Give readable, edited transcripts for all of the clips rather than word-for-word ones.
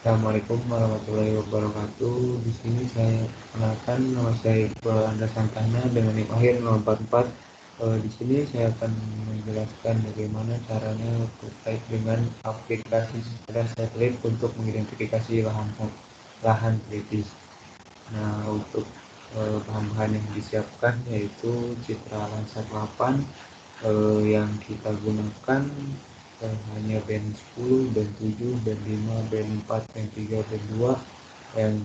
Assalamualaikum warahmatullahi wabarakatuh. Di sini saya kenalkan, nama saya Iqbal Andra Santana dengan NIM akhir 044. Di sini saya akan menjelaskan bagaimana caranya terkait dengan aplikasi sepeda satelit untuk mengidentifikasi lahan kritis. Nah, untuk bahan-bahan yang disiapkan yaitu citra Landsat 8 yang kita gunakan hanya band 10, band 7, band 5, band 4, band 3, band 2 yang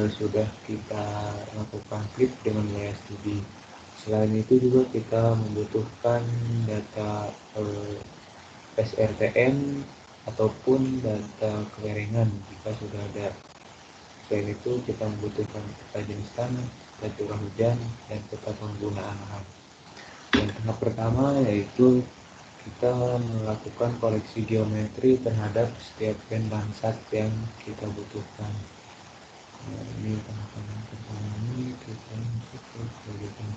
sudah kita lakukan klip dengan layar studi. Selain itu juga kita membutuhkan data SRTN ataupun data kemiringan jika sudah ada. Selain itu kita membutuhkan peta jenis tanah, peta curah hujan, dan peta penggunaan lahan. Yang tahap pertama yaitu kita melakukan koleksi geometri terhadap setiap band Landsat yang kita butuhkan. Nah, ini tahapan yang pertama, ini kita masuk ke proyeknya.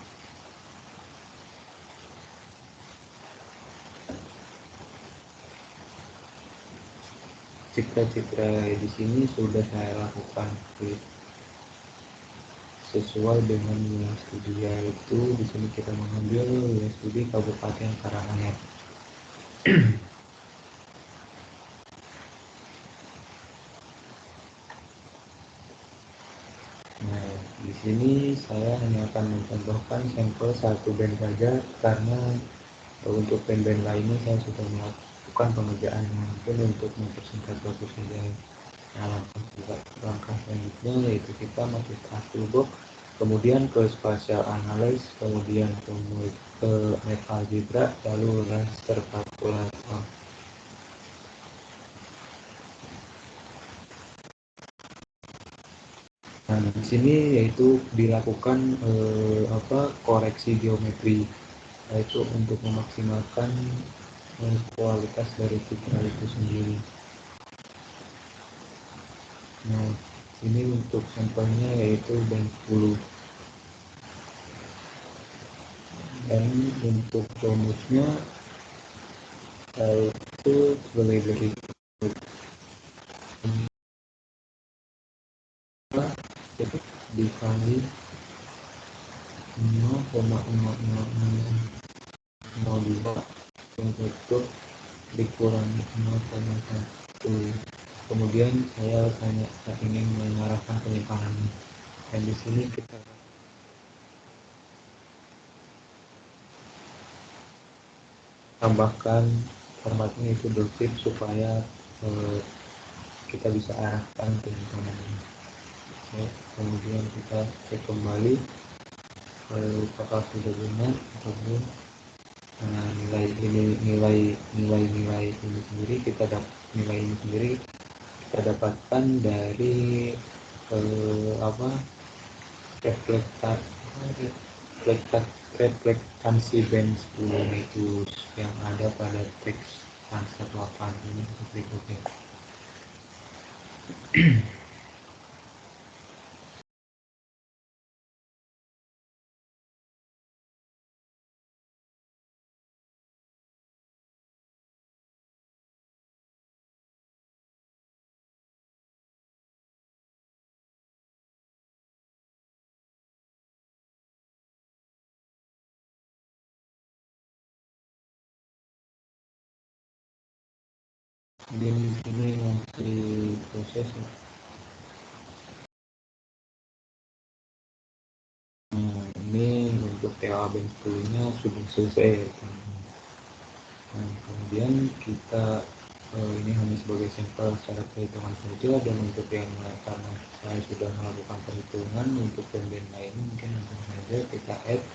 Citra-citra di sini sudah saya lakukan sesuai dengan wilayah studi, yaitu di sini kita mengambil wilayah studi Kabupaten Karanganyar. Nah, di sini saya hanya akan mencontohkan sampel satu band saja karena untuk band-band lainnya saya sudah melakukan pengerjaan. Mungkin untuk mempersingkat waktu saja. Nah, langkah selanjutnya yaitu kita masuk ke toolbox, kemudian ke spatial analysis, kemudian ke algebra, lalu raster kalkulator. Nah, di sini yaitu dilakukan koreksi geometri, yaitu untuk memaksimalkan kualitas dari citra itu sendiri. Nah, ini untuk sampelnya yaitu band 10. Dan untuk rumusnya itu sebagai berikut. Dikali 0,0002 untuk dikurangi 0,1. Kemudian saya ingin mengarahkan penyimpangannya. Dan di sini kita tambahkan formatnya itu dotip supaya kita bisa arahkan penyimpangannya. Kemudian kita cek kembali apakah sudah benar atau belum. Nah, nilai ini sendiri kita dapatkan dari reflektansi band 10 itu yang ada pada teks Landsat 8 ini seperti itu. Kemudian di sini masih proses. Nah, ini untuk TA band 10 nya sudah selesai. Nah, kemudian kita ini hanya sebagai sampel secara perhitungan saja, dan untuk yang karena saya sudah melakukan perhitungan untuk band-band lain mungkin langsung saja kita add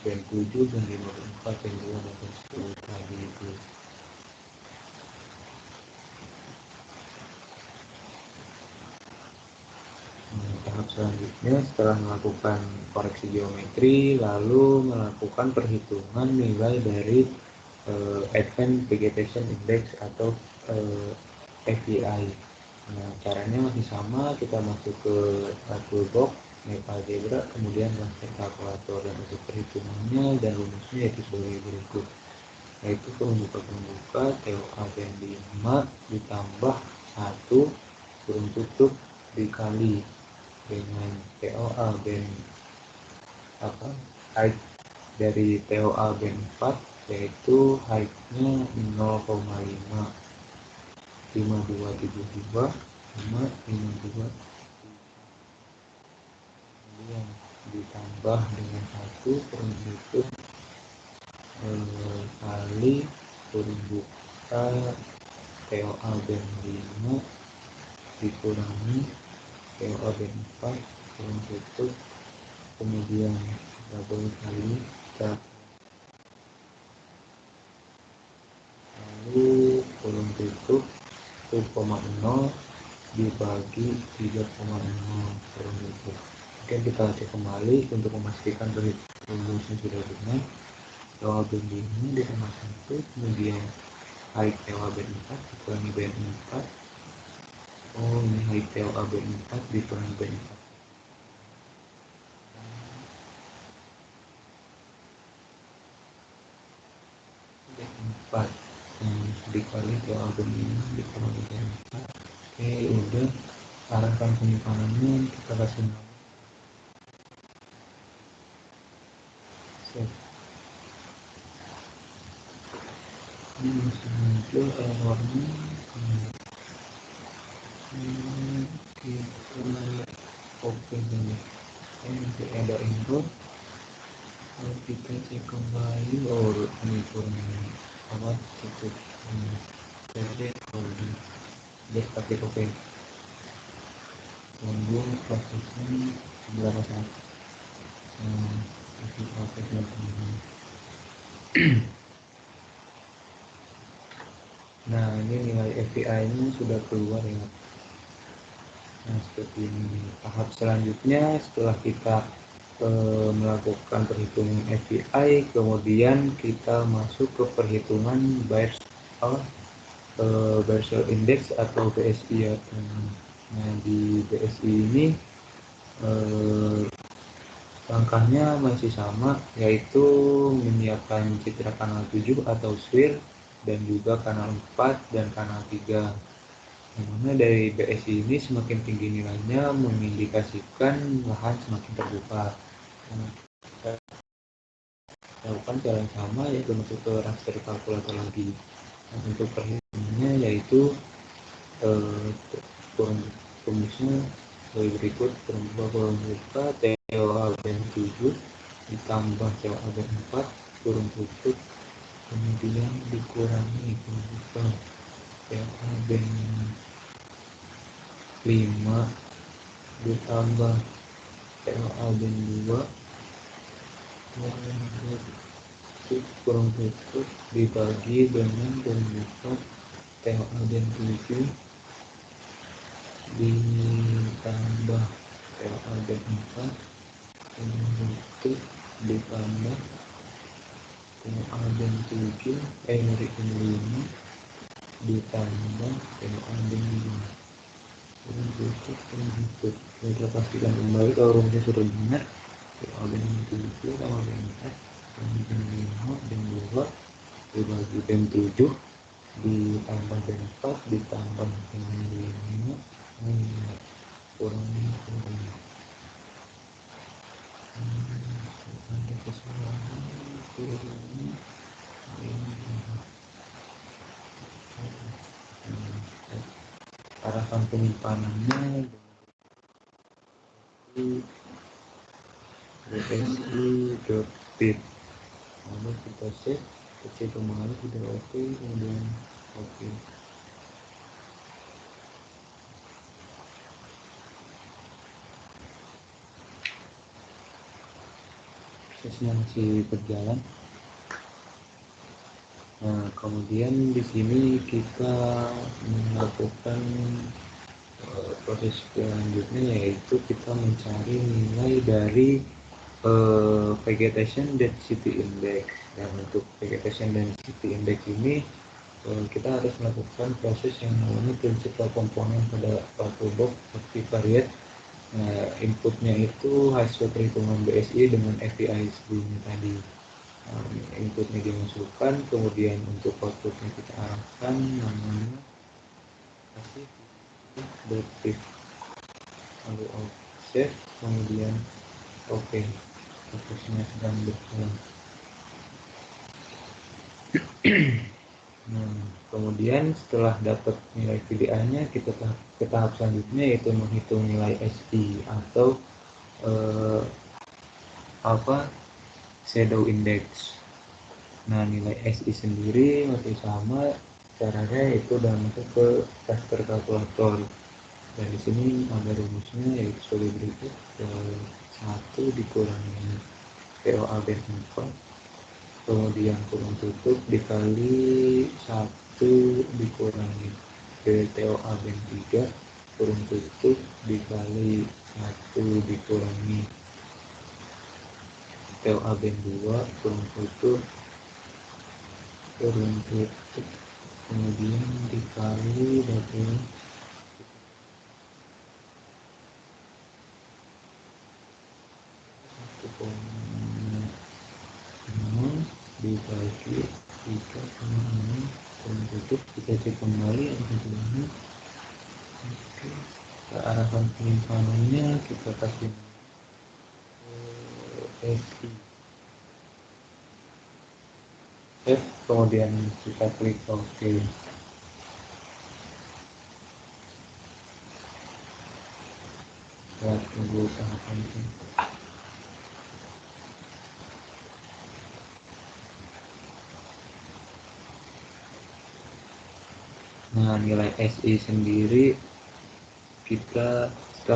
band 7, band 5, band 4, band 2, dan band 10 tadi itu. Nah, tahap selanjutnya setelah melakukan koreksi geometri lalu melakukan perhitungan nilai dari Advanced Vegetation Index atau AVI. Nah, caranya masih sama, kita masuk ke toolbox, algebra, kemudian raster kalkulator, dan untuk perhitungannya dan rumusnya yaitu sebagai berikut. Yaitu pembuka TOA band 5 ditambah 1 kurung tutup dikali dengan TOA band apa height dari TOA band 4, yaitu height-nya 0,5 5272 sama 52, kemudian ditambah dengan 1 kurung tutup kali kurung buka TOA band 5 dikurangi TOA band 4 kurung tutup, kemudian double kali lalu kurung tutup 1,0 dibagi 3,0 kurung tutup. Oke, kita cek kembali untuk memastikan rumusnya sudah benar. TOA band 5 ditambah 1, kemudian height TOA band 4 dikurangi band 4. Oh, ini height TOA band 4 dikurangi band 4 dikali TOA band 5 dikurangi band 4. Oke, udah. Arahkan penyimpanannya kita kasih nama. Ini masih muncul errornya. Kita oke dulu. Nanti ada error. Kalau kita cek kembali, ini kurang amat cukup. Jadi dia pakai oke. Tunggu prosesnya berapa saat. Prosesnya nah, ini nilai API ini sudah keluar ya. Nah, seperti ini. Tahap selanjutnya setelah kita melakukan perhitungan API, kemudian kita masuk ke perhitungan Bersel Index atau BSI ya. Nah, di BSI ini langkahnya masih sama, yaitu menyiapkan citra kanal 7 atau SWIR dan juga kanal 4 dan kanal 3. Dimana dari BSI ini semakin tinggi nilainya mengindikasikan lahan semakin terbuka. Kita lakukan cara yang sama, yaitu masuk ke raster kalkulator lagi. Nah, untuk perhitungannya yaitu rumusnya berikut: kurung buka TOA band 7 ditambah TOA band 4 kurung tutup, kemudian dikurangi kurung buka TOA band 5 ditambah TOA band 2 kurung tutup dibagi dengan kurung buka TOA band 7 ditambah TOA band 4 kurung tutup ditambah TOA band 7 dari 5 ditambah TOA band 5 kurung tutup. Kita pastikan kembali kalau rumusnya sudah benar. TOA band 7 sama band 4 band 5 dan 2 dibagi band 7 ditambah band 4 ditambah band 5 kurang ada kesalahan kurang arahkan penyimpanannya di bsi.pip, lalu kita save, cek kembali sudah oke, kemudian oke. Prosesnya masih berjalan. Nah, kemudian di sini kita melakukan proses selanjutnya, yaitu kita mencari nilai dari vegetation density index. Dan untuk vegetation density index ini kita harus melakukan proses yang namanya principal komponen pada toolbox multivariate. Nah, inputnya itu hasil perhitungan BSI dengan API sebelumnya tadi. Inputnya dimasukkan, kemudian untuk outputnya kita arahkan namanya kasih detik, lalu offset, kemudian oke, fokusnya sedang berjalan. Nah, kemudian setelah dapat nilai VDA-nya, kita ke tahap selanjutnya, yaitu menghitung nilai SI atau shadow index. Nah, nilai SI sendiri masih sama, caranya itu udah masuk ke raster kalkulator. Dan di sini ada rumusnya, yaitu sebagai berikut: 1 dikurangi POA band 4, kemudian kurung tutup dikali 1 dikurangi TOA band 3, kurung tutup dikali 1 dikurangi TOA band 2, kurung tutup, kemudian dikali double 1,0 dibagi 3,6, kurung tutup, kita cek kembali ini. Oke, ke arahkan penyimpanannya kita kasih SI, kemudian kita klik OK. Ya, tunggu tahapan ini. Nah, nilai SI sendiri, setelah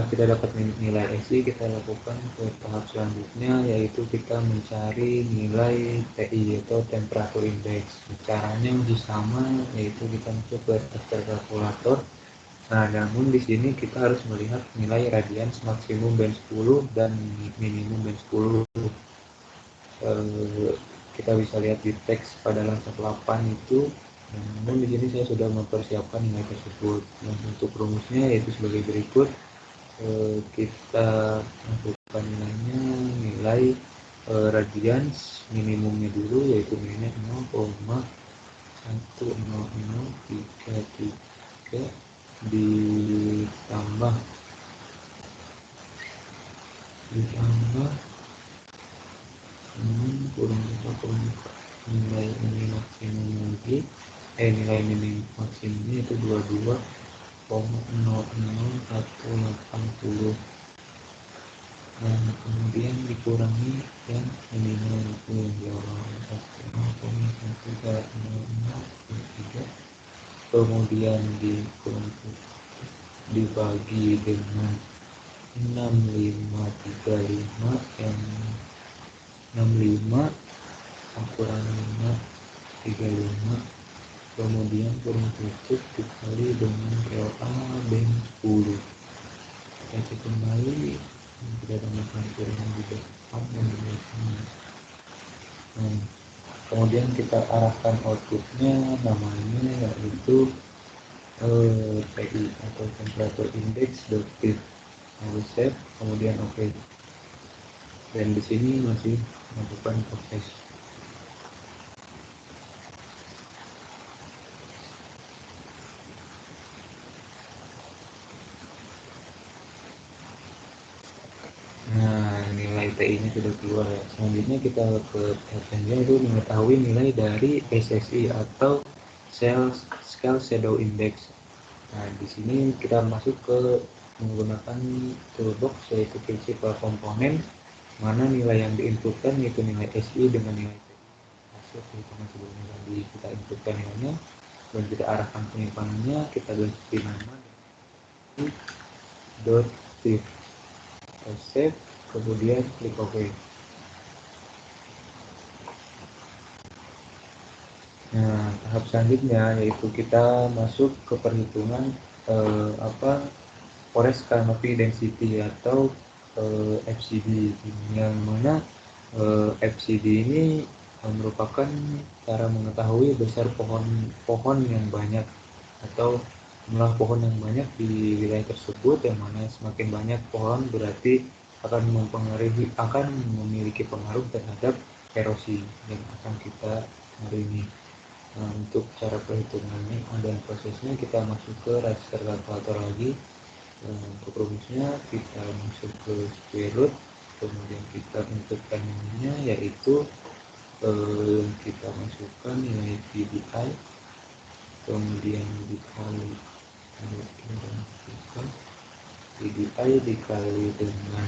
kita dapat nilai SI, kita lakukan ke tahap selanjutnya, yaitu kita mencari nilai TI atau temperature index. Caranya masih sama, yaitu kita masuk ke raster kalkulator. Nah, namun di sini kita harus melihat nilai radians maksimum band 10 dan minimum band 10. Kita bisa lihat di teks pada lansar 8 itu. Namun di sini saya sudah mempersiapkan nilai tersebut. Nah, untuk rumusnya yaitu sebagai berikut: kita masukkan nilai radians minimumnya dulu, yaitu nilainya 0,10033 ditambah kurang nilai ini maksimum lagi, nilai ini maksimumnya itu 22,00180. Nah, kemudian dikurangi yang minimal itu yang 0,1300, kemudian dibagi dengan 6535, yang 65 kurangi 535, kemudian kurung tutup dikali dengan POA band 10. Kita cek kembali, tidak ada masalah kurang di depan dan di belakang. Nah, kemudian kita arahkan outputnya, namanya yaitu TI atau temperature index .tif, lalu save, kemudian OK. Dan di sini masih melakukan proses. Nah, nilai TI-nya sudah keluar ya. Selanjutnya kita ke tahap selanjutnya, itu mengetahui nilai dari SSI atau Scale Shadow Index. Nah, di sini kita masuk ke menggunakan toolbox, yaitu principal komponen, mana nilai yang diinputkan yaitu nilai SI dengan nilai TI. Hasil perhitungan sebelumnya tadi kita inputkan nilainya dan kita arahkan penyimpanannya, kita ganti nama .tif, save, kemudian klik OK. Nah, tahap selanjutnya yaitu kita masuk ke perhitungan forest canopy density atau FCD, yang mana FCD ini merupakan cara mengetahui besar pohon yang banyak atau jumlah pohon yang banyak di wilayah tersebut, yang mana semakin banyak pohon berarti akan memiliki pengaruh terhadap erosi yang akan kita hari ini. Nah, untuk cara perhitungannya dan prosesnya kita masuk ke register kalkulator lagi. Untuk rumusnya kita masuk ke square root, kemudian kita tentukan nilainya, yaitu kita masukkan nilai PDI, kemudian dikali PDI dikali dengan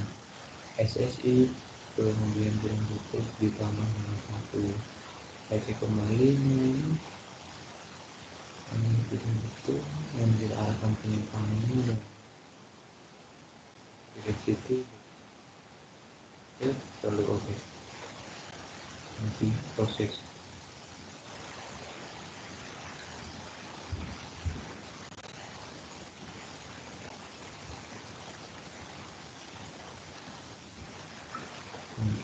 SSI, kemudian tutup ditambah dengan 1. Saya cek kembali nilainya, itu yang diarahkan penyimpanannya dan dari situ ya selalu oke. Masih proses.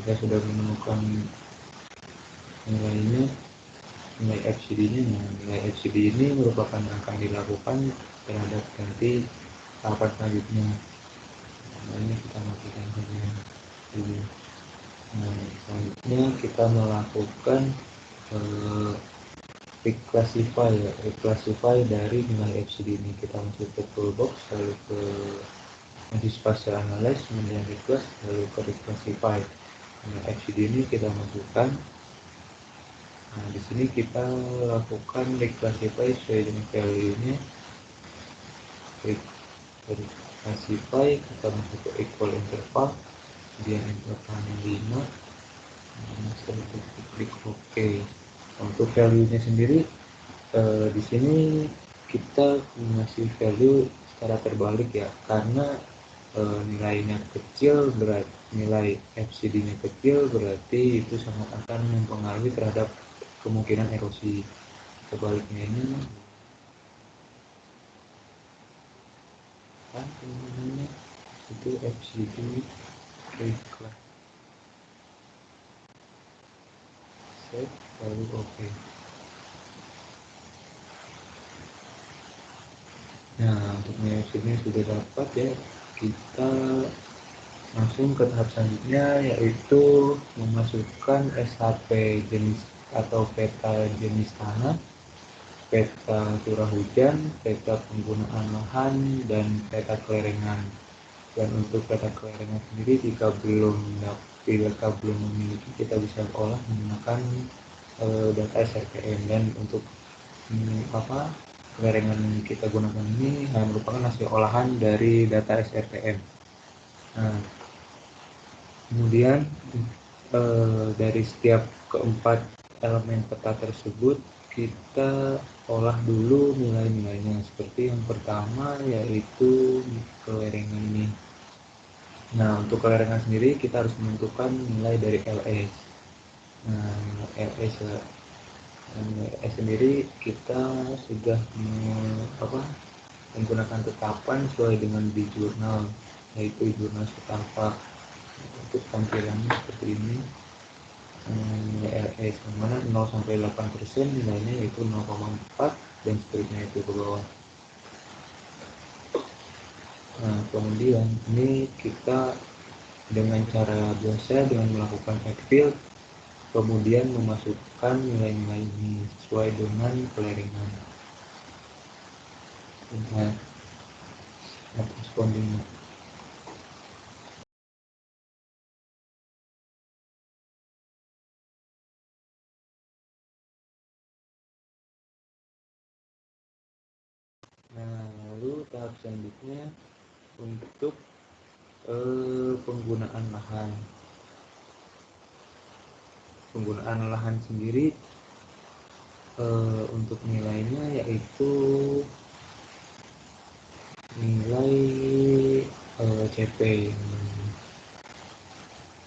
Kita sudah menemukan nilainya, nilai FCD-nya. Nilai FCD ini merupakan angka yang dilakukan terhadap nanti tahapan selanjutnya. Nah, ini kita matikan saja dulu. Nah, selanjutnya kita melakukan reclassify, ya, reclassify dari nilai FCD ini. Kita masuk ke toolbox, lalu ke spatial analyze, kemudian reclass, lalu ke reclassify. Nah, FCD ini kita masukkan. Nah, di sini kita lakukan reclassify sesuai dengan value-nya. Reclassify, kita masuk ke equal interval, kemudian intervalnya 5. Nah, setelah itu klik OK. Untuk value-nya sendiri, di sini kita mengasih value secara terbalik ya, karena nilainya kecil, berarti nilai FCD-nya kecil, berarti itu sangat akan mempengaruhi terhadap kemungkinan erosi. Sebaliknya ini kan kemungkinannya itu FCD reclass save, lalu OK. Nah, untuk nilai FCD sudah dapat ya, kita langsung ke tahap selanjutnya, yaitu memasukkan SHP jenis atau peta jenis tanah, peta curah hujan, peta penggunaan lahan, dan peta kelerengan. Dan untuk peta kelerengan sendiri, jika belum memiliki, kita bisa olah menggunakan data SRPM. Dan untuk kelerengan yang kita gunakan ini merupakan hasil olahan dari data SRPM. Nah, kemudian dari setiap keempat elemen peta tersebut kita olah dulu nilai-nilainya. Seperti yang pertama yaitu kelerengan ini. Nah, untuk kelerengan sendiri kita harus menentukan nilai dari LS. Nah, LS sendiri kita sudah menggunakan tetapan sesuai dengan di jurnal, yaitu jurnal Setapak. Untuk tampilannya seperti ini. LS mana 0 sampai 8% nilainya yaitu 0,4 dan seterusnya itu ke bawah. Nah, kemudian ini kita dengan cara biasa dengan melakukan backfill, kemudian memasukkan nilai-nilai ini sesuai dengan kelerengan. Nah, respondingnya. Nah, lalu tahap selanjutnya untuk penggunaan lahan. Penggunaan lahan sendiri untuk nilainya yaitu nilai CP.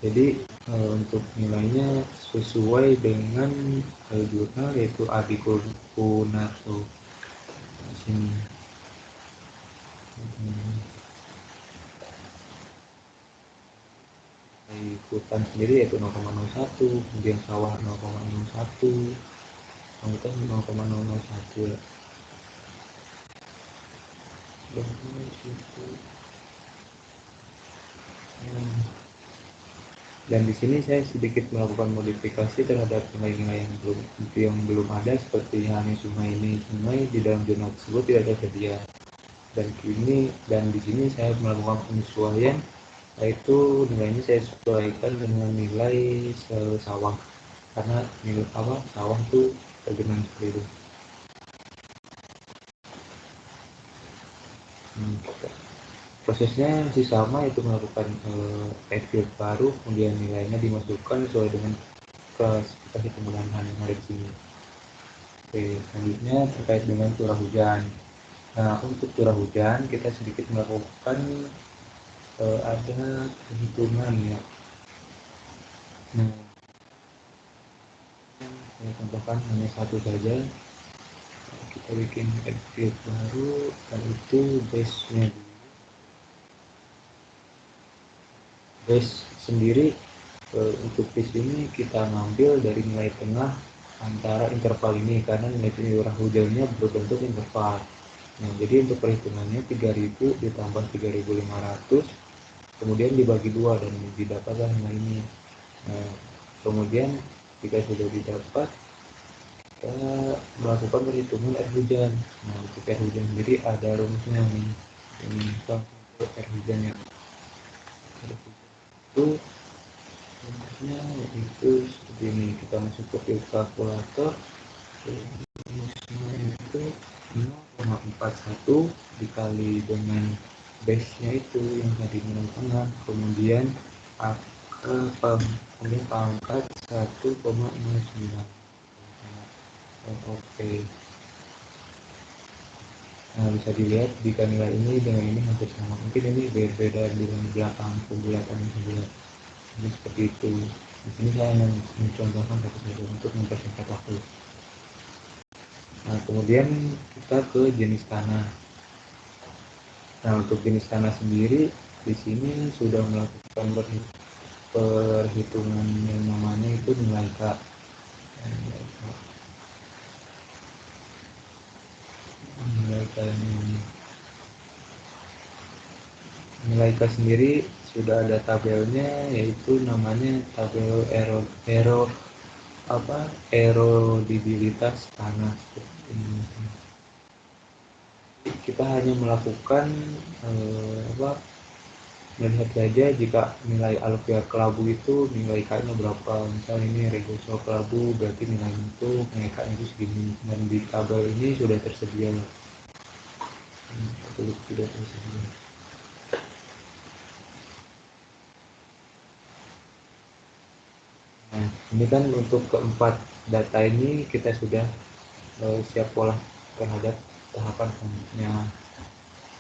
Jadi untuk nilainya sesuai dengan jurnal yaitu Adi Kunarso di sini. Hutan sendiri yaitu 0,01, kemudian sawah 0,01, hutan 0,001 ya. Dan di sini saya sedikit melakukan modifikasi terhadap nilai-nilai yang belum ada, seperti halnya sungai di dalam jurnal tersebut tidak ada tersedia. Dan di sini saya melakukan penyesuaian, yaitu nilainya saya sesuaikan dengan nilai sawah, karena nilai sawah itu tergenang seperti itu. Prosesnya masih sama, itu melakukan edit baru, kemudian nilainya dimasukkan sesuai dengan klasifikasi penggunaan yang ada di sini. Oke, selanjutnya terkait dengan curah hujan. Nah, untuk curah hujan kita sedikit melakukan ada perhitungan ya. Nah, saya contohkan hanya satu saja. Kita bikin edit baru, dan itu base sendiri. Untuk di sini kita ngambil dari nilai tengah antara interval ini, karena nilai curah hujannya berbentuk interval. Nah, jadi untuk perhitungannya 3000 ditambah 3500, kemudian dibagi 2 dan didapatlah nilai ini. Nah, kemudian jika sudah didapat, kita melakukan perhitungan air hujan. Nah, untuk air hujan sendiri ada rumusnya nih. Ini untuk air hujan yang itu rumusnya itu seperti ini. Kita masuk ke kalkulator. Rumusnya itu 0,41 dikali dengan base-nya itu yang tadi tengah, kemudian kemudian pangkat 1,09. Oke. Nah, bisa dilihat jika nilai ini dengan ini hampir sama. Mungkin ini berbeda dengan belakang pembulatan sebelah. Jadi seperti itu. Di sini saya mencontohkan satu saja untuk mempersingkat waktu. Nah, kemudian kita ke jenis tanah. Nah, untuk jenis tanah sendiri di sini sudah melakukan perhitungan yang namanya itu nilai K. Nilai K ini, nilai K sendiri sudah ada tabelnya, yaitu namanya tabel erodibilitas tanah. Kita hanya melakukan melihat saja jika nilai alvear kelabu itu nilai K-nya berapa. Misalnya ini regosol kelabu, berarti nilai itu nilai K-nya itu segini, dan di tabel ini sudah tersedia. Sudah tersedia. Nah, ini kan untuk keempat data ini kita sudah siap olah terhadap tahapan selanjutnya.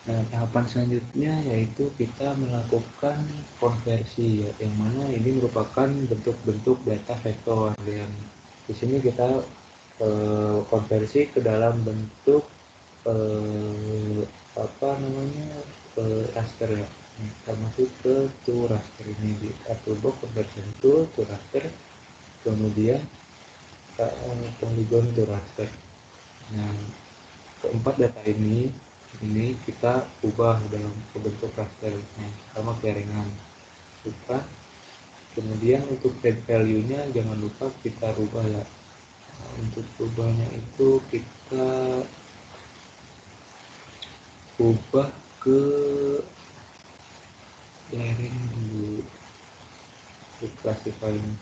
Nah, tahapan selanjutnya yaitu kita melakukan konversi ya, yang mana ini merupakan bentuk-bentuk data vektor. Dan di sini kita konversi ke dalam bentuk eh, raster ya. Kita masuk ke tool raster ini, di toolbox conversion tool raster, kemudian polygon to raster. Nah, keempat data ini kita ubah dalam bentuk raster. Nah, sama keringan suka. Kemudian untuk set value-nya jangan lupa kita rubah ya. Nah, untuk rubahnya itu kita ubah ke layering dulu, ke classifying,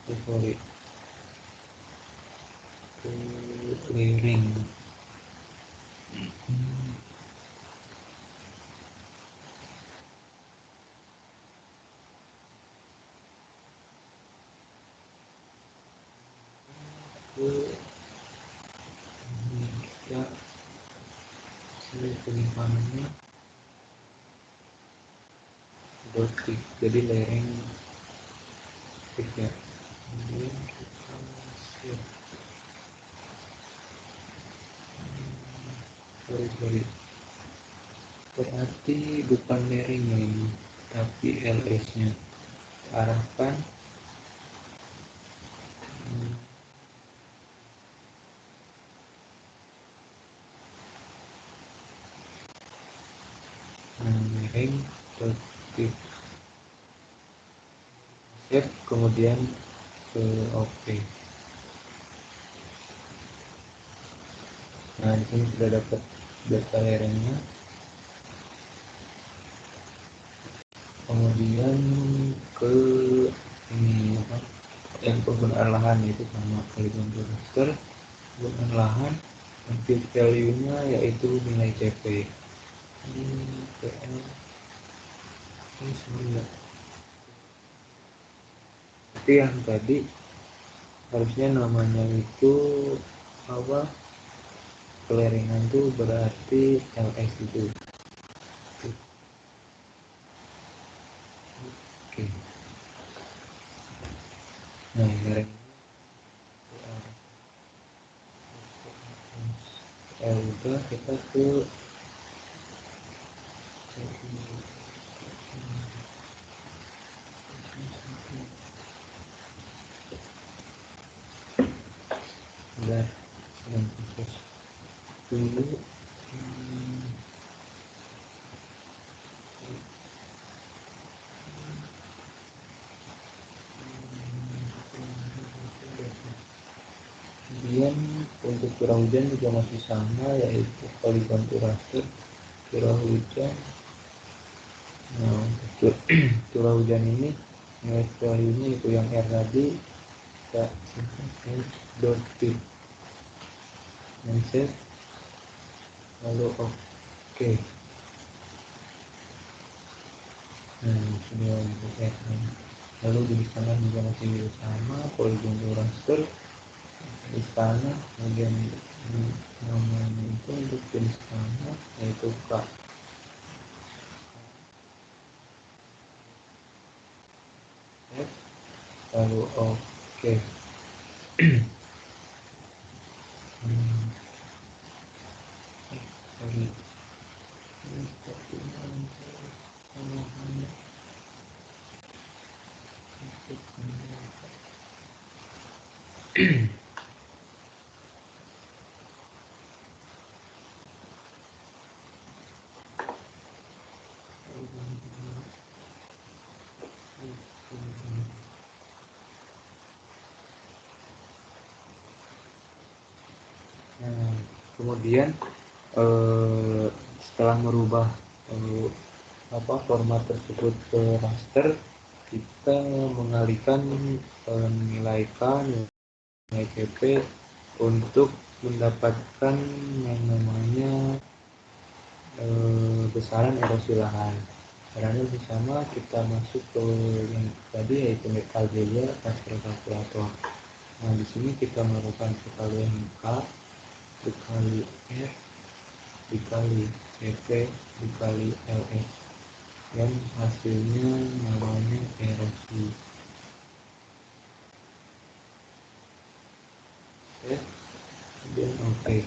sorry, ke layering. Ke kita penyimpanannya dotik, jadi layering tiga. Kemudian kita save. Sorry, berarti bukan layering ini, tapi ls nya arahkan layering dotik. kemudian ke OK. Nah, di sini sudah dapat data lerengnya. Kemudian ke ini apa? Yang penggunaan lahan itu sama polygon to raster. Penggunaan lahan, compute value-nya yaitu nilai CP. Ini PL ini sebenarnya. Tapi yang tadi harusnya namanya itu apa? Keleringan itu berarti LS itu. Oke. Nah, lereng udah kita ke udah yang proses dulu. Kemudian untuk curah hujan juga masih sama, yaitu polygon to raster curah hujan. Nah, untuk curah hujan ini nilai value-nya itu yang R tadi kita simpan dot fit dan save, lalu OK. Nah, sudah untuk R. Lalu di sana juga masih sama polygon to raster di sana, kemudian namanya itu untuk jenis tanah yaitu K. Lalu OK. Sorry. Nah, kemudian setelah merubah format tersebut ke raster, kita mengalihkan nilai K, nilai CP untuk mendapatkan yang namanya besaran erosi lahan. Caranya sama, kita masuk ke yang tadi yaitu algebra raster kalkulator. Nah, di sini kita melakukan perkalian K dikali R dikali CP dikali LS, dan hasilnya namanya erosi. Dan OK.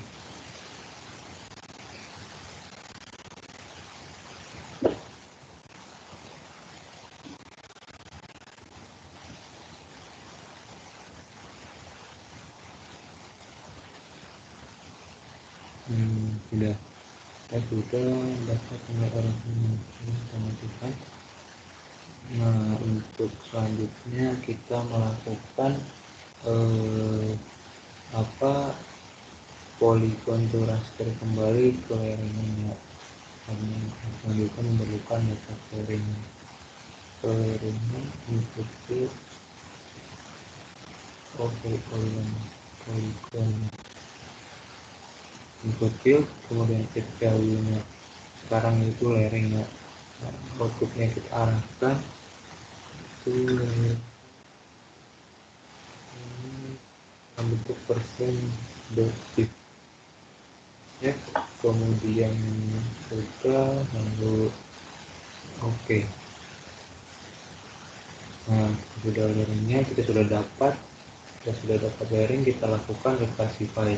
Sudah dapat nilai erosi teman-teman. Nah, untuk selanjutnya kita melakukan polygon to raster kembali ke lerengnya, karena selanjutnya memerlukan data lerengnya mengikuti polygon input field, kemudian set value-nya sekarang itu lerengnya. Nah, outputnya kita arahkan ke bentuk persen dot ya, kemudian sudah, lalu OK. Nah, sudah lerengnya kita sudah dapat lereng, kita lakukan reclassify.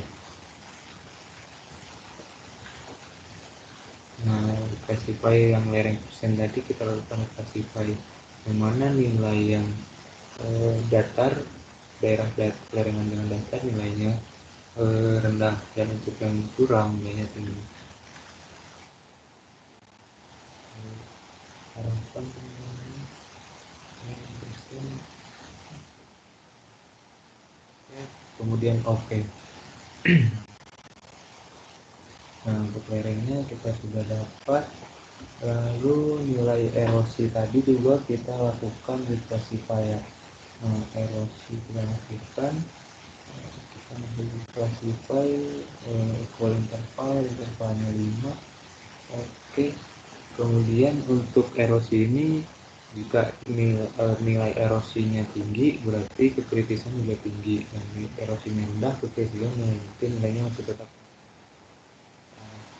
Nah, reclassify yang lereng persen tadi kita lakukan reclassify, yang mana nilai yang datar, daerah lereng dengan datar nilainya rendah, dan untuk yang curam nilainya tinggi. Harapan persen kemudian oke. Nah, untuk lerengnya kita sudah dapat. Lalu nilai erosi tadi juga kita lakukan reclassify ya. Nah, erosi kita lakukan, kita ambil classify equal intervalnya 5. Oke. Kemudian untuk erosi ini, jika nilai erosinya tinggi berarti kekritisan juga tinggi, dan erosinya rendah kekritisan mungkin nilainya masih tetap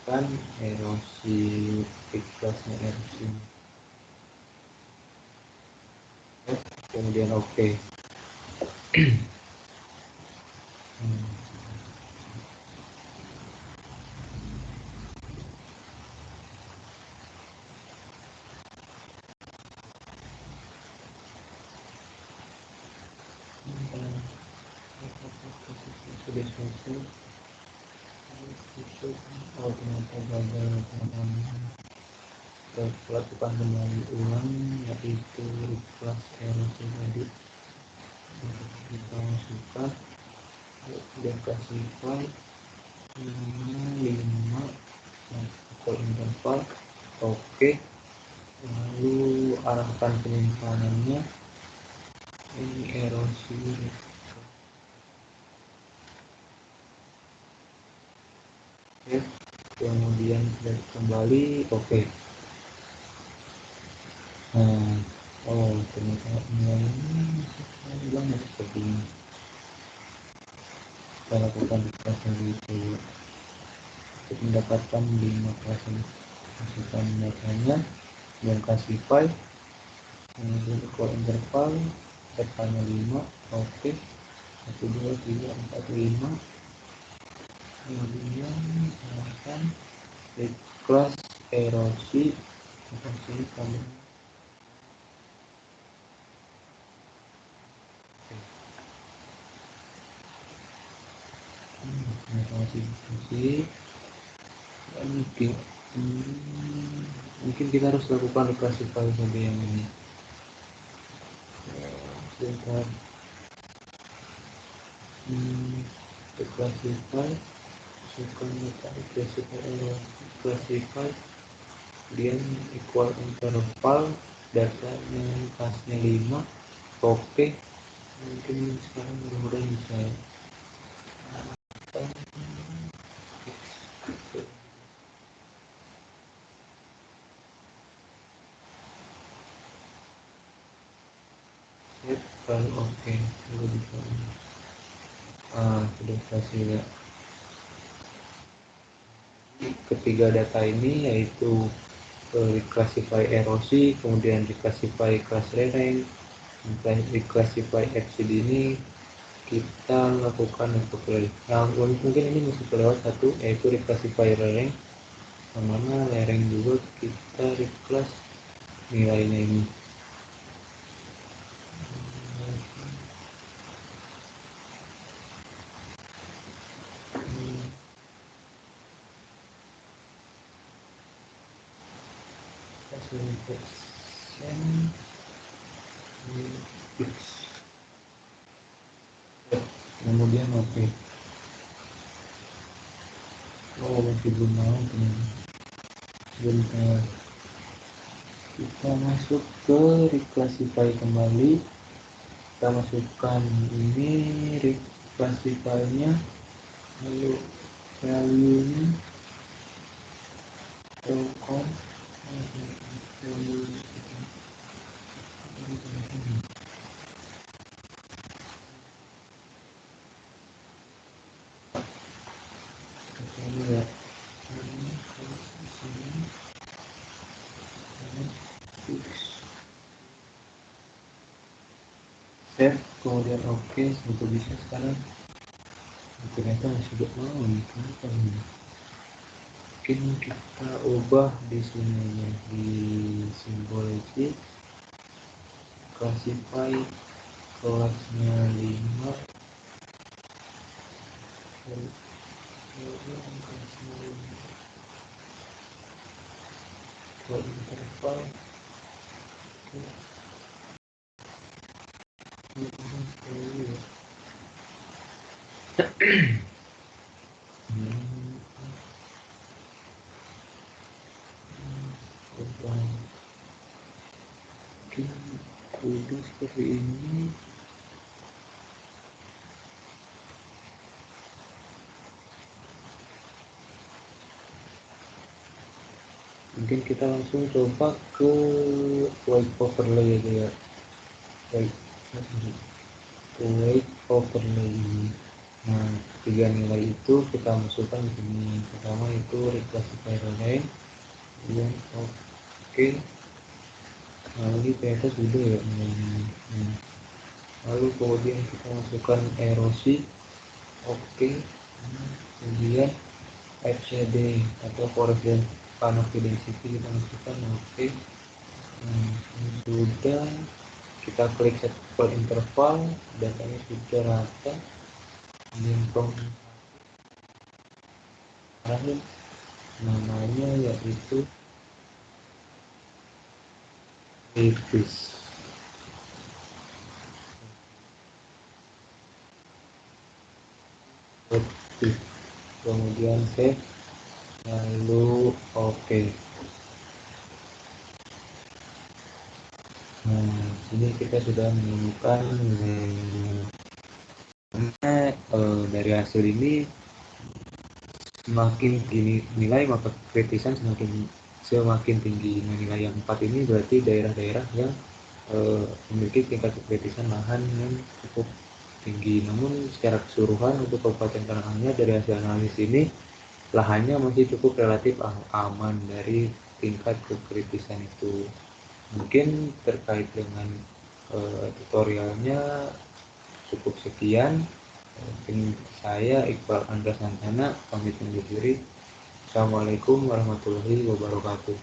kan. Erosi kelasnya erosi, kemudian oke. Sudah selesai. Oh, ternyata gagal teman-teman. Lakukan kembali ulang, yaitu kelas erosi tadi kita masukkan dan classify 5 atau interval. Oke. Lalu arahkan penyimpanannya, ini erosi. Oke. Kemudian kembali oke. Nah, oh ternyata ini banyak seperti ini. Kita lakukan di kelas yang itu untuk mendapatkan 5 kelas ini. Masukkan datanya dan classify, kemudian equal interval, intervalnya 5. Oke. 1 2 3 4 5. Kemudian akan kelas erosi sini kami erosi mungkin mungkin kita harus lakukan reclassify sampai yang ini. Sebentar. Reclassify, masukkan data reclassify, kemudian equal interval, datanya kelasnya 5. Oke. Mungkin sekarang mudah-mudahan bisa ya. Kalau oke, sudah bisa. Sudah kasih ya. Ketiga data ini yaitu reclassify erosi, kemudian reclassify kelas lereng, reclassify FCD ini kita lakukan untuk lereng. Nah, mungkin ini masih terlewat satu, yaitu reclassify lereng, mana lereng juga kita reclass nilainya ini. Kemudian oke. Oh, masih belum mau sebentar. Kita masuk ke reclassify kembali. Kita masukkan ini reclassify-nya, lalu value-nya telepon ya. Save, kemudian oke, sudah bisa sekarang. Ternyata masih tidak mau nih, kenapa ini? Mungkin kita ubah di sini ya, di simbol ini classify kelasnya 5. Interval Oke, udah seperti ini. Mungkin kita langsung coba ke white overlay aja ya. White overlay ini. Nah, tiga nilai itu kita masukkan di sini. Pertama itu reclassify line, kemudian oke. Nah, ini ternyata sudah ya nilainya. Nah, lalu kemudian kita masukkan erosi, oke. Kemudian FCD atau correction canopy density kita masukkan, oke. Nah, sudah, kita klik set per interval, datanya sudah rata. Kemudian terakhir namanya yaitu Epis. Kemudian save, lalu oke. Nah, sini kita sudah menemukan dari hasil ini semakin tinggi nilai maka kritisan semakin tinggi. Nah, nilai yang 4 ini berarti daerah-daerah yang memiliki tingkat kritisan lahan yang cukup tinggi. Namun secara keseluruhan untuk Kabupaten Karanganyar dari hasil analisis ini lahannya masih cukup relatif aman dari tingkat kekritisan itu. Mungkin terkait dengan tutorialnya cukup sekian. Mungkin saya Iqbal Andra Santana pamit undur diri. Assalamualaikum warahmatullahi wabarakatuh.